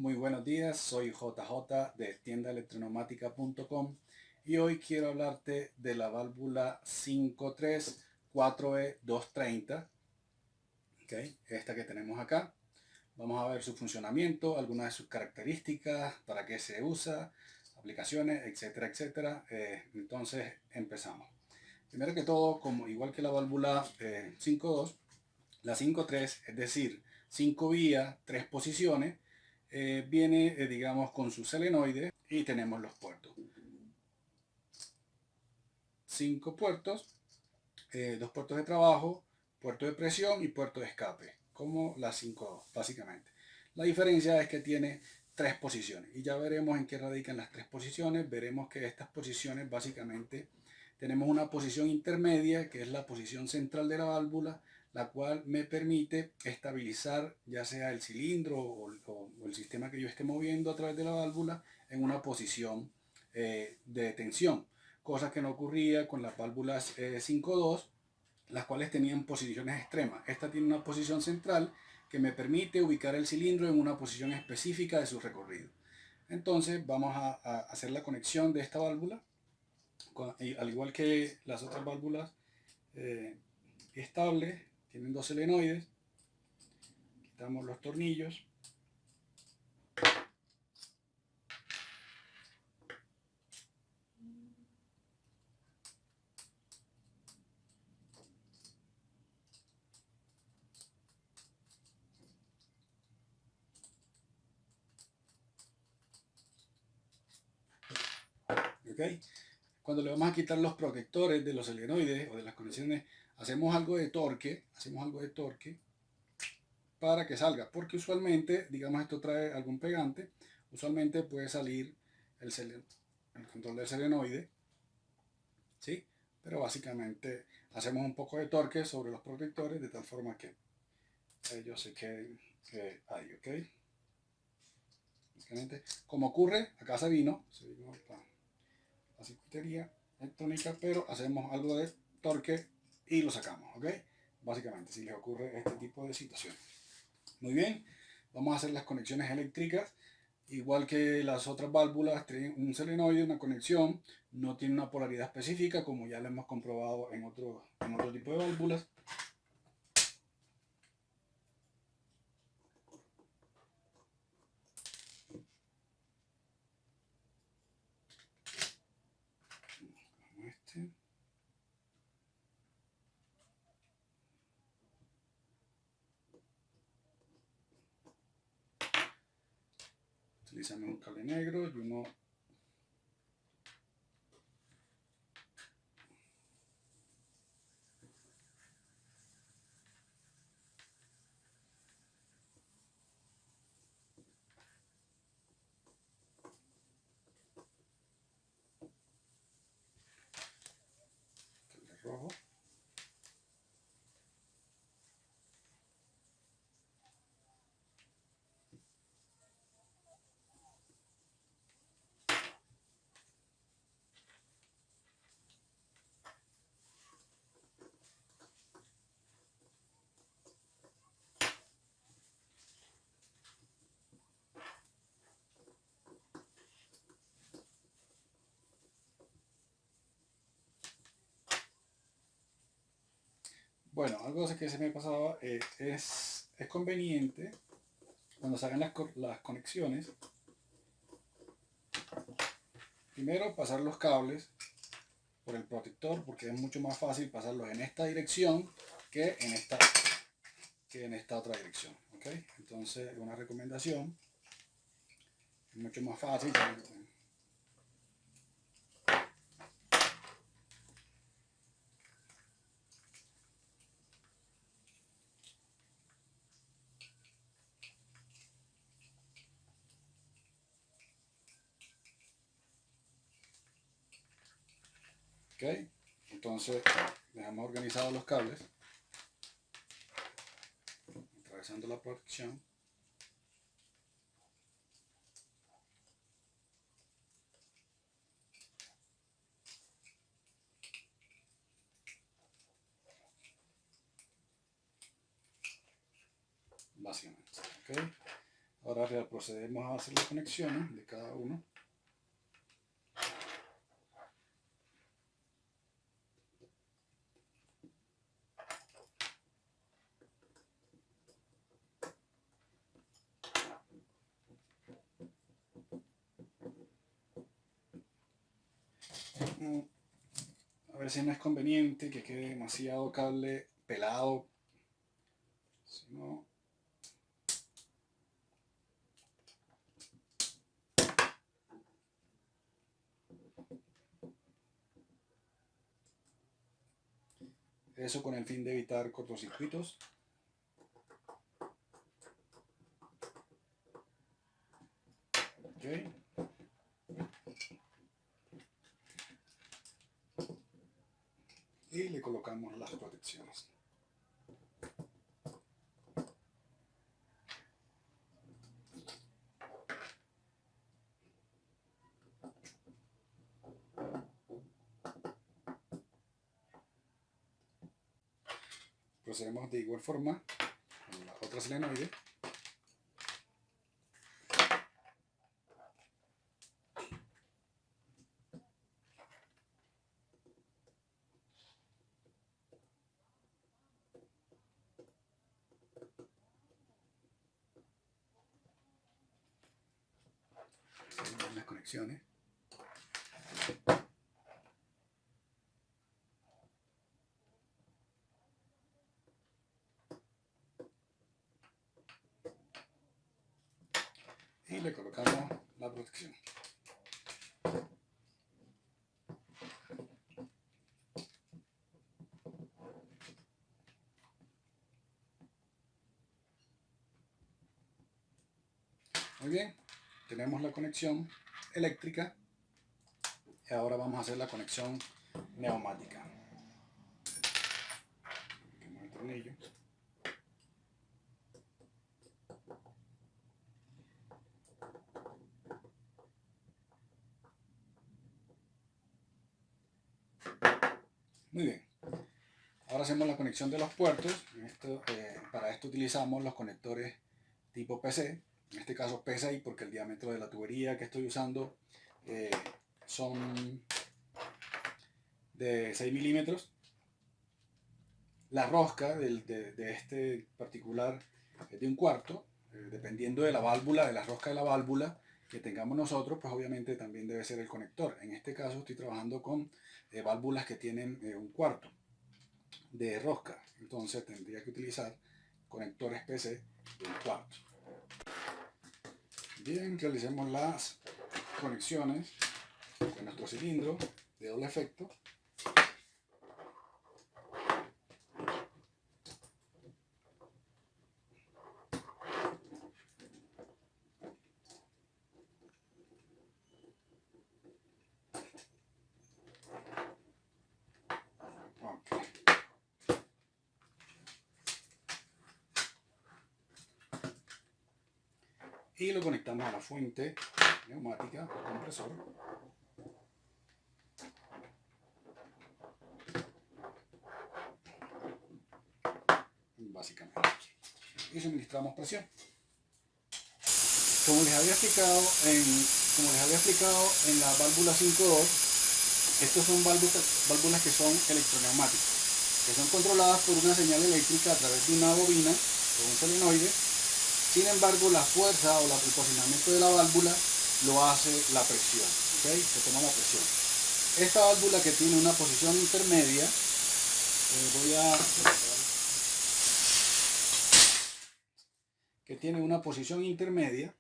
Muy buenos días, soy JJ de tiendaelectroneumática.com y hoy quiero hablarte de la válvula 53 4E230, ¿okay? Esta que tenemos acá. Vamos a ver su funcionamiento, algunas de sus características, para qué se usa, aplicaciones, etcétera, etcétera. Entonces empezamos. Primero que todo, como igual que la válvula 5.2, la 5.3, es decir, 5 vías, 3 posiciones, viene, digamos, con su solenoide y tenemos los puertos. 5 puertos, 2 puertos de trabajo, puerto de presión y puerto de escape, como la 5.2, básicamente. La diferencia es que tiene 3 posiciones y ya veremos en qué radican las 3 posiciones. Veremos que estas posiciones básicamente tenemos una posición intermedia, que es la posición central de la válvula, la cual me permite estabilizar ya sea el cilindro o el sistema que yo esté moviendo a través de la válvula en una posición de tensión, cosa que no ocurría con las válvulas 5.2, las cuales tenían posiciones extremas. Esta tiene una posición central que me permite ubicar el cilindro en una posición específica de su recorrido. Entonces vamos a hacer la conexión de esta válvula, al igual que las otras válvulas estables. Tienen 2 solenoides. Quitamos los tornillos. ¿Okay? Cuando le vamos a quitar los protectores de los solenoides o de las conexiones, hacemos algo de torque para que salga, porque usualmente, digamos, esto trae algún pegante, usualmente puede salir el control del solenoide, ¿sí? Pero básicamente hacemos un poco de torque sobre los protectores de tal forma que ellos se queden ahí, ¿ok? Básicamente, como ocurre, acá se vino la circuitería electrónica, pero hacemos algo de torque y lo sacamos, ¿ok? Básicamente, si les ocurre este tipo de situaciones. Muy bien, vamos a hacer las conexiones eléctricas. Igual que las otras válvulas, tienen un solenoide, una conexión, no tiene una polaridad específica, como ya lo hemos comprobado en otro tipo de válvulas. Utilizamos un cable negro y uno rojo. Bueno, algo que se me pasaba, es conveniente cuando se hagan las conexiones, primero pasar los cables por el protector, porque es mucho más fácil pasarlos en esta dirección que en esta otra dirección, ¿ok? Entonces, una recomendación, es mucho más fácil. ¿Ok? Entonces, dejamos organizados los cables, atravesando la protección. Básicamente, ¿ok? Ahora procedemos a hacer las conexiones de cada uno. A ver si no es conveniente que quede demasiado cable pelado. Si no, eso con el fin de evitar cortocircuitos. Okay. Y le colocamos las protecciones. Procedemos de igual forma con la otra solenoide. Las conexiones. Y le colocamos la protección. Muy bien, tenemos la conexión eléctrica y ahora vamos a hacer la conexión neumática. El tornillo. Muy bien, ahora hacemos la conexión de los puertos. Para esto utilizamos los conectores tipo PC, en este caso PCI porque el diámetro de la tubería que estoy usando son de 6 milímetros. La rosca de este particular es de 1/4, dependiendo de la válvula, de la rosca de la válvula que tengamos nosotros, pues obviamente también debe ser el conector. En este caso estoy trabajando con válvulas que tienen 1/4 de rosca, entonces tendría que utilizar conectores PC de 1/4. Bien, realicemos las conexiones de nuestro cilindro de doble efecto. Y lo conectamos a la fuente neumática o compresor. Básicamente. Y suministramos presión. Como les había explicado en la válvula 5.2, estos son válvulas que son electroneumáticas, que son controladas por una señal eléctrica a través de una bobina o un solenoide. Sin embargo, la fuerza o el posicionamiento de la válvula lo hace la presión, ¿okay? Se toma la presión. Esta válvula que tiene una posición intermedia, pues tiene una posición intermedia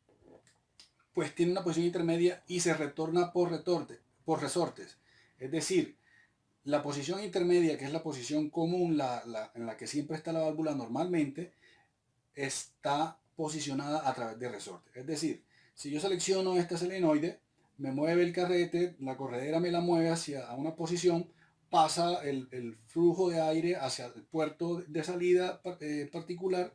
y se retorna por resortes. Es decir, la posición intermedia, que es la posición común, en la que siempre está la válvula normalmente, está posicionada a través de resortes. Es decir, si yo selecciono esta solenoide, me mueve el carrete, la corredera me la mueve hacia una posición, pasa el flujo de aire hacia el puerto de salida particular,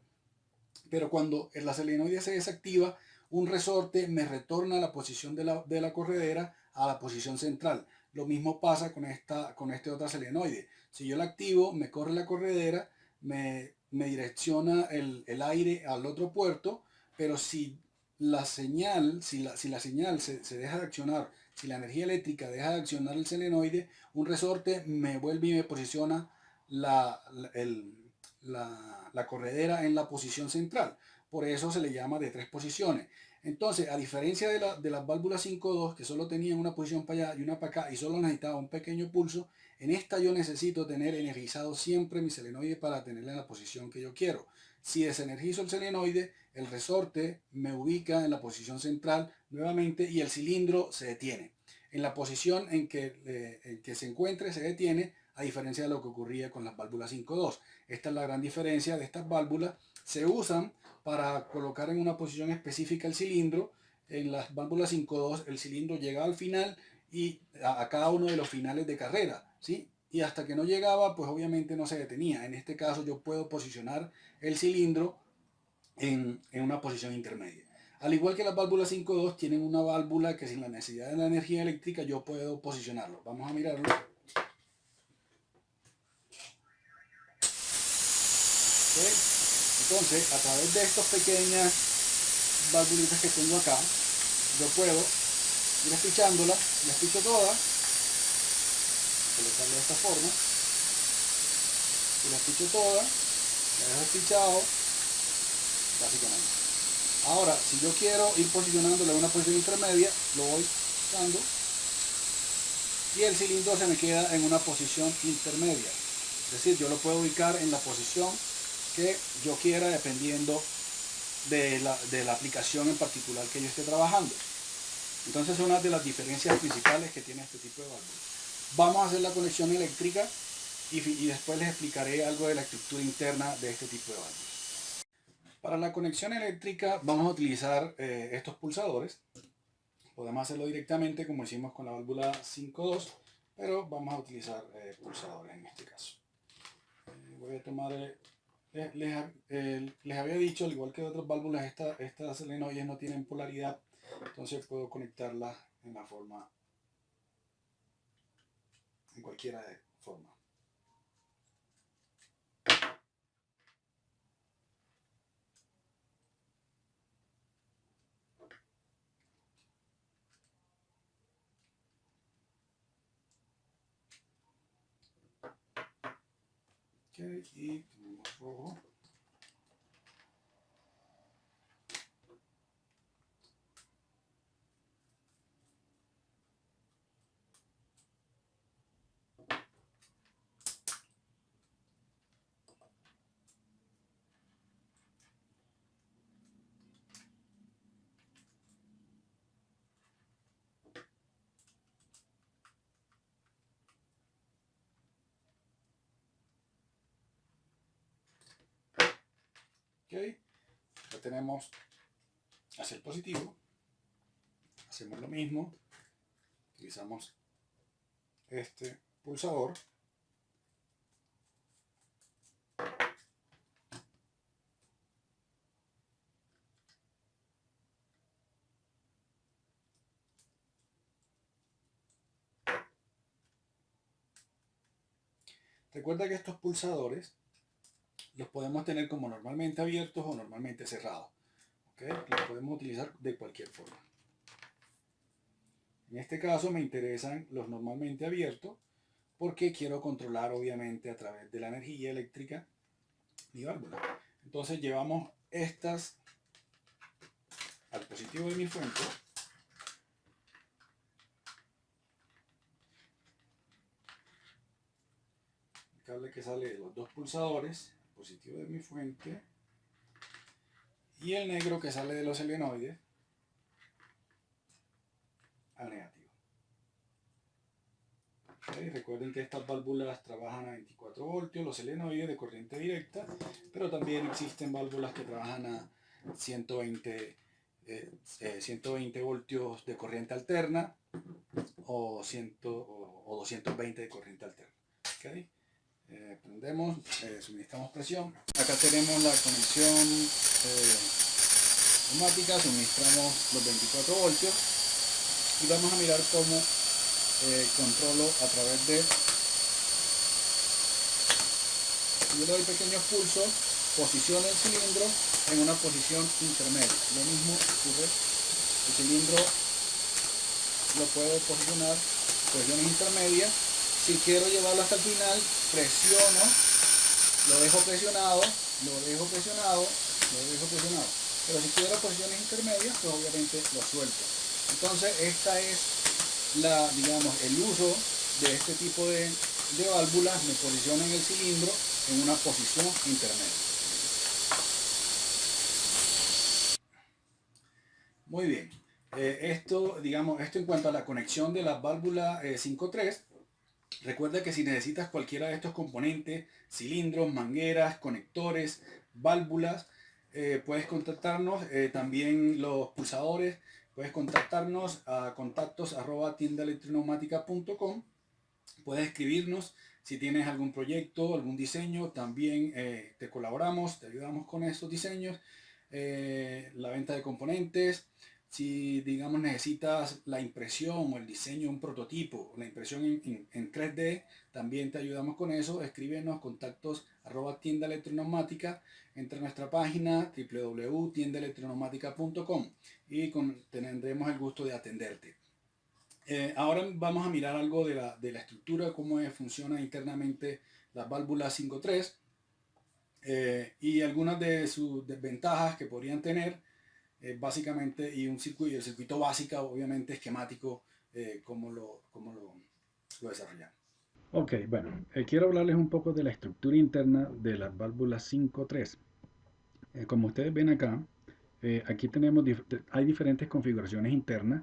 pero cuando la solenoide se desactiva, un resorte me retorna a la posición de la corredera a la posición central. Lo mismo pasa con este otra solenoide. Si yo la activo, me corre la corredera, me direcciona el aire al otro puerto, pero si la señal, si la señal se deja de accionar, si la energía eléctrica deja de accionar el solenoide, un resorte me vuelve y me posiciona la corredera en la posición central. Por eso se le llama de 3 posiciones. Entonces, a diferencia de las válvulas 5.2, que solo tenían una posición para allá y una para acá, y solo necesitaba un pequeño pulso, en esta yo necesito tener energizado siempre mi solenoide para tenerla en la posición que yo quiero. Si desenergizo el solenoide, el resorte me ubica en la posición central nuevamente y el cilindro se detiene. En la posición en que se encuentre se detiene, a diferencia de lo que ocurría con las válvulas 5.2. Esta es la gran diferencia de estas válvulas. Se usan para colocar en una posición específica el cilindro. En las válvulas 5.2 el cilindro llegaba al final y a cada uno de los finales de carrera, ¿sí? Y hasta que no llegaba, pues obviamente no se detenía. En este caso yo puedo posicionar el cilindro en una posición intermedia. Al igual que las válvulas 5.2 tienen una válvula que sin la necesidad de la energía eléctrica yo puedo posicionarlo. Vamos a mirarlo. ¿Okay? Entonces, a través de estas pequeñas válvulitas que tengo acá, yo puedo ir espichándolas, las espicho todas, colocarlo de esta forma, y las espicho todas, las dejo espichado, básicamente. Ahora, si yo quiero ir posicionándolo en una posición intermedia, lo voy dando y el cilindro se me queda en una posición intermedia. Es decir, yo lo puedo ubicar en la posición que yo quiera dependiendo de la aplicación en particular que yo esté trabajando. Entonces es una de las diferencias principales que tiene este tipo de válvulas. Vamos a hacer la conexión eléctrica y después les explicaré algo de la estructura interna de este tipo de válvulas. Para la conexión eléctrica vamos a utilizar estos pulsadores. Podemos hacerlo directamente como hicimos con la válvula 5.2, pero vamos a utilizar pulsadores en este caso. Voy a tomar, les había dicho, al igual que de otras válvulas, estas solenoides no tienen polaridad, entonces puedo conectarlas en la forma, en cualquiera de forma. Okay, y tenemos rojo. Okay. Ya tenemos hacia el positivo, hacemos lo mismo, utilizamos este pulsador, recuerda que estos pulsadores los podemos tener como normalmente abiertos o normalmente cerrados. ¿Okay? Los podemos utilizar de cualquier forma. En este caso me interesan los normalmente abiertos porque quiero controlar obviamente a través de la energía eléctrica mi válvula. Entonces llevamos estas al positivo de mi fuente. El cable que sale de los dos pulsadores, el positivo de mi fuente, y el negro que sale de los solenoides al negativo. ¿Okay? Recuerden que estas válvulas trabajan a 24 voltios, los solenoides de corriente directa, pero también existen válvulas que trabajan a 120 voltios de corriente alterna o 220 de corriente alterna. ¿Okay? Prendemos, suministramos presión. Acá tenemos la conexión neumática, suministramos los 24 voltios y vamos a mirar cómo controlo a través de, yo le doy pequeños pulsos, posiciono el cilindro en una posición intermedia. Lo mismo ocurre, el cilindro lo puedo posicionar en posiciones intermedias. Si quiero llevarlo hasta el final, presiono, lo dejo presionado, lo dejo presionado, lo dejo presionado. Pero si quiero posiciones intermedias, pues obviamente lo suelto. Entonces esta es digamos, el uso de este tipo de válvulas. Me posicionan el cilindro en una posición intermedia. Muy bien. Esto en cuanto a la conexión de la válvula 5.3. Recuerda que si necesitas cualquiera de estos componentes, cilindros, mangueras, conectores, válvulas, puedes contactarnos. También los pulsadores, puedes contactarnos a contactos@tiendaelectroneumática.com. Puedes escribirnos si tienes algún proyecto, algún diseño. También te colaboramos, te ayudamos con estos diseños, la venta de componentes. Si, digamos, necesitas la impresión o el diseño de un prototipo, la impresión en 3D, también te ayudamos con eso. Escríbenos contactos@tiendaelectroneumática. Entra a nuestra página www.tiendaelectroneumática.com y tendremos el gusto de atenderte. Ahora vamos a mirar algo de la estructura, cómo funciona internamente las válvulas 5.3 y algunas de sus desventajas que podrían tener. Básicamente, y el circuito básico, obviamente esquemático, cómo lo desarrollamos. Ok, bueno, quiero hablarles un poco de la estructura interna de las válvulas 5.3. Como ustedes ven acá, aquí hay diferentes configuraciones internas,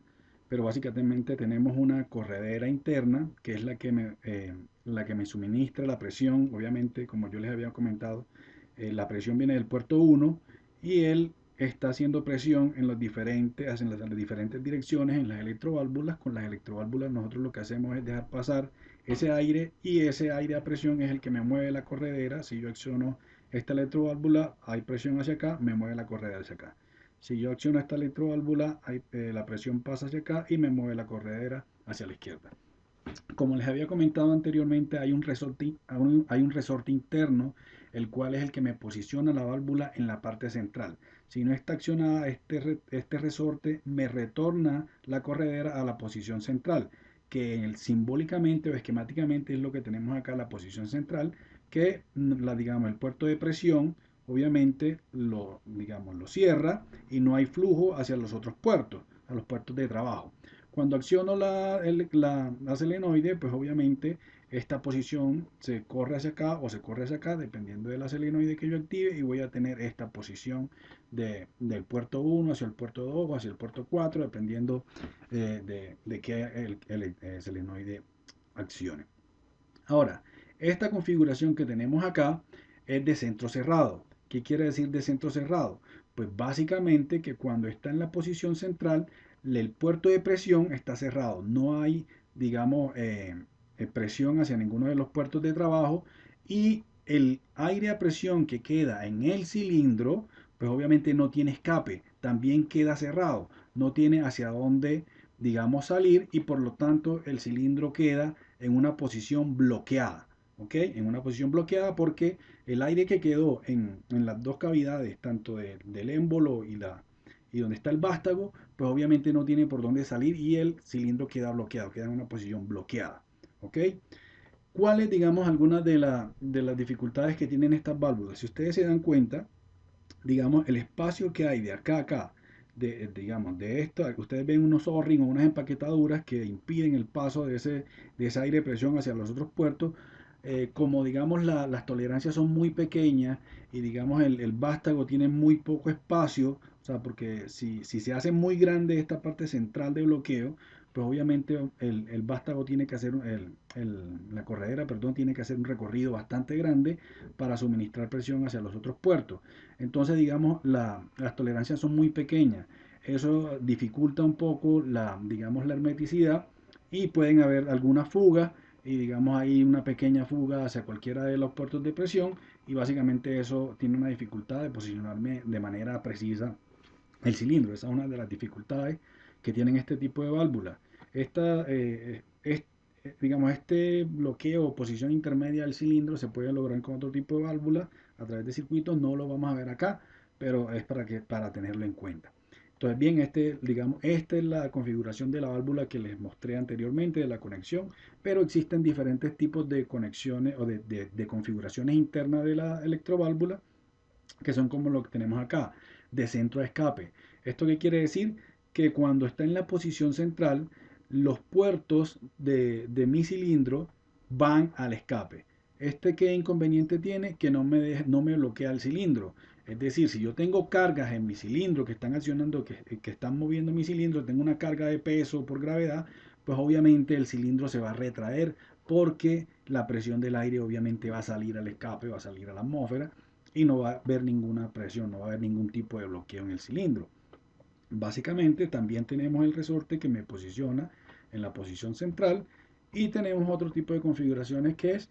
pero básicamente tenemos una corredera interna, que es la que me suministra la presión. Obviamente, como yo les había comentado, la presión viene del puerto 1 y él está haciendo presión en las diferentes direcciones en las electroválvulas. Con las electroválvulas nosotros lo que hacemos es dejar pasar ese aire, y ese aire a presión es el que me mueve la corredera. Si yo acciono esta electroválvula, hay presión hacia acá, me mueve la corredera hacia acá. Si yo acciono esta electroválvula, la presión pasa hacia acá y me mueve la corredera hacia la izquierda. Como les había comentado anteriormente, hay un resorte interno, el cual es el que me posiciona la válvula en la parte central. Si no está accionada este resorte, me retorna la corredera a la posición central, que simbólicamente o esquemáticamente es lo que tenemos acá, la posición central, que digamos, el puerto de presión obviamente lo cierra y no hay flujo hacia los otros puertos, a los puertos de trabajo. Cuando acciono la solenoide, pues obviamente esta posición se corre hacia acá o se corre hacia acá, dependiendo de la solenoide que yo active, y voy a tener esta posición del puerto 1 hacia el puerto 2 o hacia el puerto 4, dependiendo de que el solenoide accione. Ahora, esta configuración que tenemos acá es de centro cerrado. ¿Qué quiere decir de centro cerrado? Pues básicamente que cuando está en la posición central, el puerto de presión está cerrado. No hay, digamos, presión hacia ninguno de los puertos de trabajo, y el aire a presión que queda en el cilindro, pues obviamente no tiene escape, también queda cerrado, no tiene hacia dónde, digamos, salir, y por lo tanto el cilindro queda en una posición bloqueada. ¿Ok? En una posición bloqueada porque el aire que quedó en las dos cavidades, tanto del émbolo y donde está el vástago, pues obviamente no tiene por dónde salir y el cilindro queda bloqueado, queda en una posición bloqueada. ¿Ok? ¿Cuáles, digamos, algunas de las dificultades que tienen estas válvulas? Si ustedes se dan cuenta, digamos, el espacio que hay de acá a acá, digamos, de esto, ustedes ven unos O-ring o unas empaquetaduras que impiden el paso de ese aire de presión hacia los otros puertos. Como, digamos, las tolerancias son muy pequeñas y, digamos, el vástago tiene muy poco espacio, o sea, porque si se hace muy grande esta parte central de bloqueo, pues obviamente el vástago tiene que hacer, la corredera, perdón, tiene que hacer un recorrido bastante grande para suministrar presión hacia los otros puertos. Entonces, digamos, las tolerancias son muy pequeñas. Eso dificulta un poco digamos, la hermeticidad, y pueden haber algunas fugas, y digamos hay una pequeña fuga hacia cualquiera de los puertos de presión, y básicamente eso tiene una dificultad de posicionarme de manera precisa el cilindro. Esa es una de las dificultades que tienen este tipo de válvulas. Digamos, este bloqueo o posición intermedia del cilindro se puede lograr con otro tipo de válvulas a través de circuitos. No lo vamos a ver acá, pero es para tenerlo en cuenta. Entonces, bien, digamos, esta es la configuración de la válvula que les mostré anteriormente de la conexión, pero existen diferentes tipos de conexiones o de configuraciones internas de la electroválvula, que son como lo que tenemos acá, de centro a escape. ¿Esto qué quiere decir? Que cuando está en la posición central, los puertos de mi cilindro van al escape. ¿Qué inconveniente tiene? Que no me bloquea el cilindro. Es decir, si yo tengo cargas en mi cilindro que están accionando, que están moviendo mi cilindro, tengo una carga de peso por gravedad, pues obviamente el cilindro se va a retraer porque la presión del aire obviamente va a salir al escape, va a salir a la atmósfera y no va a haber ninguna presión, no va a haber ningún tipo de bloqueo en el cilindro. Básicamente también tenemos el resorte que me posiciona en la posición central y tenemos otro tipo de configuraciones que es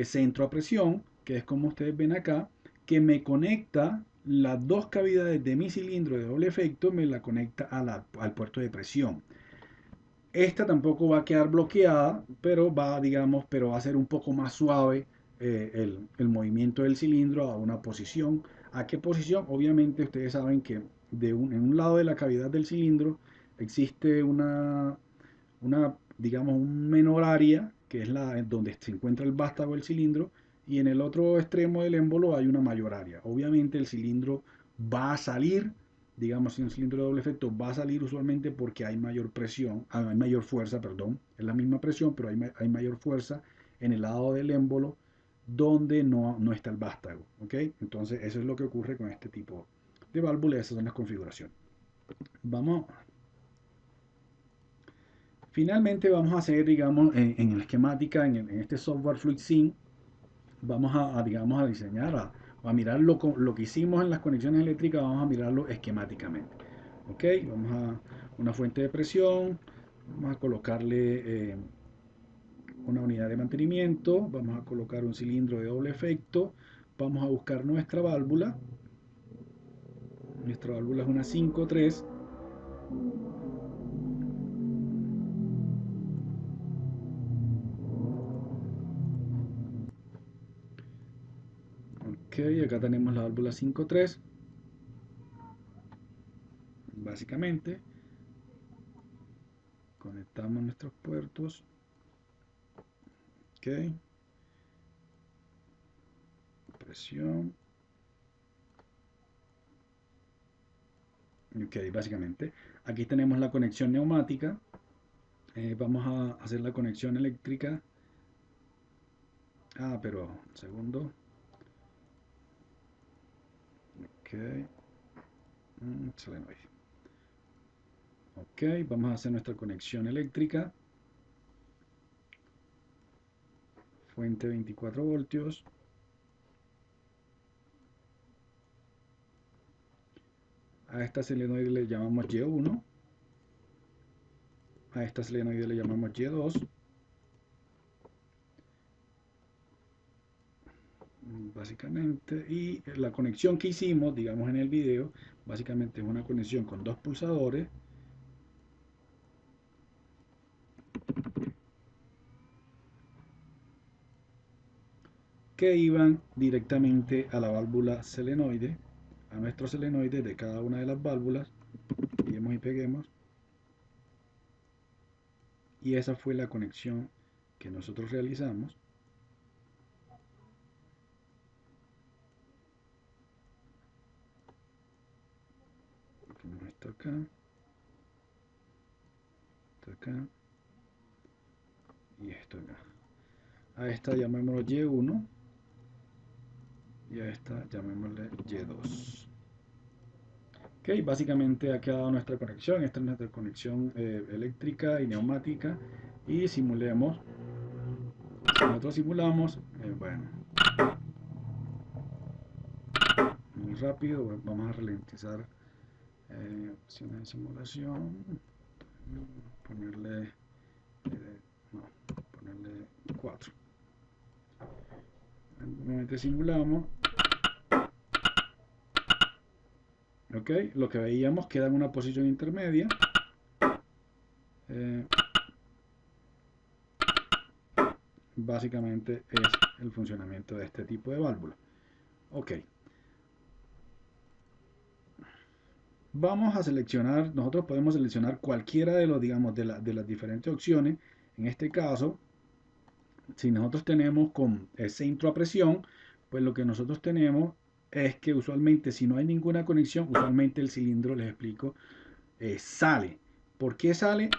centro a presión, que es como ustedes ven acá, que me conecta las dos cavidades de mi cilindro de doble efecto, me la conecta al puerto de presión. Esta tampoco va a quedar bloqueada, pero pero va a ser un poco más suave el movimiento del cilindro a una posición. ¿A qué posición? Obviamente ustedes saben que en un lado de la cavidad del cilindro existe digamos, un menor área, que es donde se encuentra el vástago del cilindro, y en el otro extremo del émbolo hay una mayor área. Obviamente el cilindro va a salir, digamos, si un cilindro de doble efecto va a salir usualmente porque hay mayor presión, hay mayor fuerza, perdón, es la misma presión, pero hay mayor fuerza en el lado del émbolo donde no está el vástago, ¿ok? Entonces eso es lo que ocurre con este tipo de válvula, esas son las configuraciones. Vamos, finalmente vamos a hacer, digamos, en la esquemática, en este software FluidSync, vamos digamos, a diseñar, a mirar lo que hicimos en las conexiones eléctricas, vamos a mirarlo esquemáticamente. Ok, vamos a una fuente de presión, vamos a colocarle una unidad de mantenimiento, vamos a colocar un cilindro de doble efecto, vamos a buscar nuestra válvula es una 5.3. Ok, acá tenemos la válvula 5.3. Básicamente, conectamos nuestros puertos. Ok, presión. Ok, básicamente. Aquí tenemos la conexión neumática. Vamos a hacer la conexión eléctrica. Pero, segundo. Ok. Solenoide. Ok, vamos a hacer nuestra conexión eléctrica. Fuente 24 voltios. A esta solenoide le llamamos Y1. A esta solenoide le llamamos Y2. Básicamente, y la conexión que hicimos, digamos, en el video, básicamente es una conexión con dos pulsadores que iban directamente a la válvula solenoide, a nuestro solenoide de cada una de las válvulas. Copiemos y peguemos. Y esa fue la conexión que nosotros realizamos. Esto acá, esto acá y esto acá. A esta llamémoslo Y1 y a esta llamémosle Y2. Ok, básicamente ha quedado nuestra conexión. Esta es nuestra conexión eléctrica y neumática. Y simulemos. Nosotros simulamos, bueno, muy rápido. Vamos a ralentizar opciones de simulación. Ponerle, no, ponerle 4. Nuevamente simulamos. Ok, lo que veíamos queda en una posición intermedia. Básicamente es el funcionamiento de este tipo de válvula. Ok. Vamos a seleccionar, nosotros podemos seleccionar cualquiera de los, digamos, de las diferentes opciones. En este caso, si nosotros tenemos con el centro a presión, pues lo que nosotros tenemos es que usualmente si no hay ninguna conexión, usualmente el cilindro, les explico, sale. ¿Por qué sale?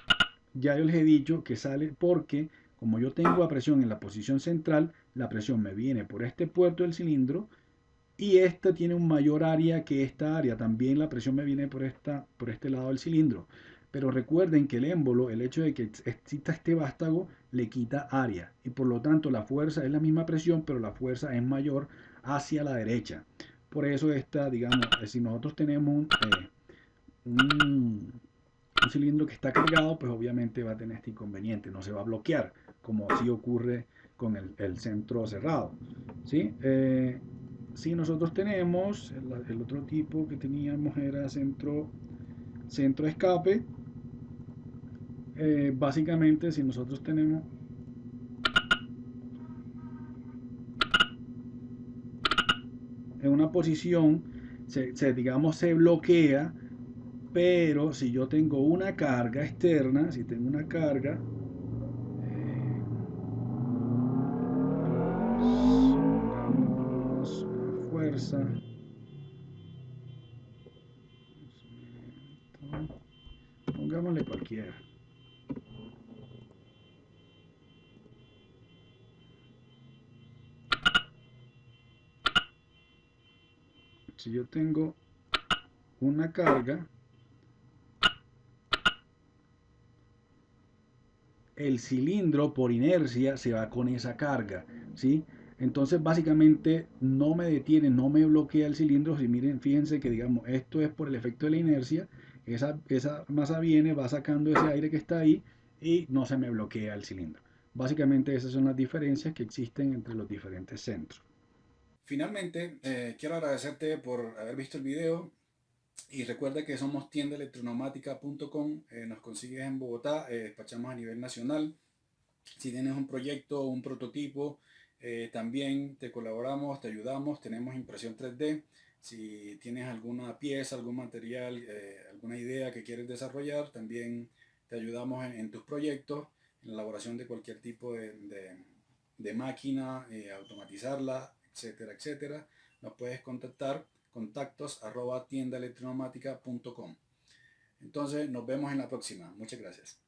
Ya yo les he dicho que sale porque como yo tengo a presión en la posición central, la presión me viene por este puerto del cilindro y esta tiene un mayor área que esta área. También la presión me viene por este lado del cilindro. Pero recuerden que el émbolo, el hecho de que exista este vástago, le quita área. Y por lo tanto la fuerza es la misma presión, pero la fuerza es mayor hacia la derecha. Por eso esta, digamos, si nosotros tenemos un, un cilindro que está cargado, pues obviamente va a tener este inconveniente. No se va a bloquear, como así ocurre con el centro cerrado. ¿Sí? Si nosotros tenemos, el otro tipo que teníamos era centro escape. Básicamente, si nosotros tenemos en una posición, digamos, se bloquea, pero si yo tengo una carga externa, si tengo una carga, pongamos una fuerza, pongámosle cualquiera. Si yo tengo una carga, el cilindro por inercia se va con esa carga, ¿sí? Entonces básicamente no me detiene, no me bloquea el cilindro. Si miren, fíjense que digamos, esto es por el efecto de la inercia, esa masa viene, va sacando ese aire que está ahí y no se me bloquea el cilindro. Básicamente esas son las diferencias que existen entre los diferentes centros. Finalmente, quiero agradecerte por haber visto el video y recuerda que somos tiendaelectroneumática.com, nos consigues en Bogotá, despachamos a nivel nacional. Si tienes un proyecto o un prototipo, también te colaboramos, te ayudamos, tenemos impresión 3D. Si tienes alguna pieza, algún material, alguna idea que quieres desarrollar, también te ayudamos en tus proyectos, en la elaboración de cualquier tipo de máquina, automatizarla, etcétera, etcétera. Nos puedes contactar, contactos@tiendaelectroneumática.com. Entonces nos vemos en la próxima. Muchas gracias.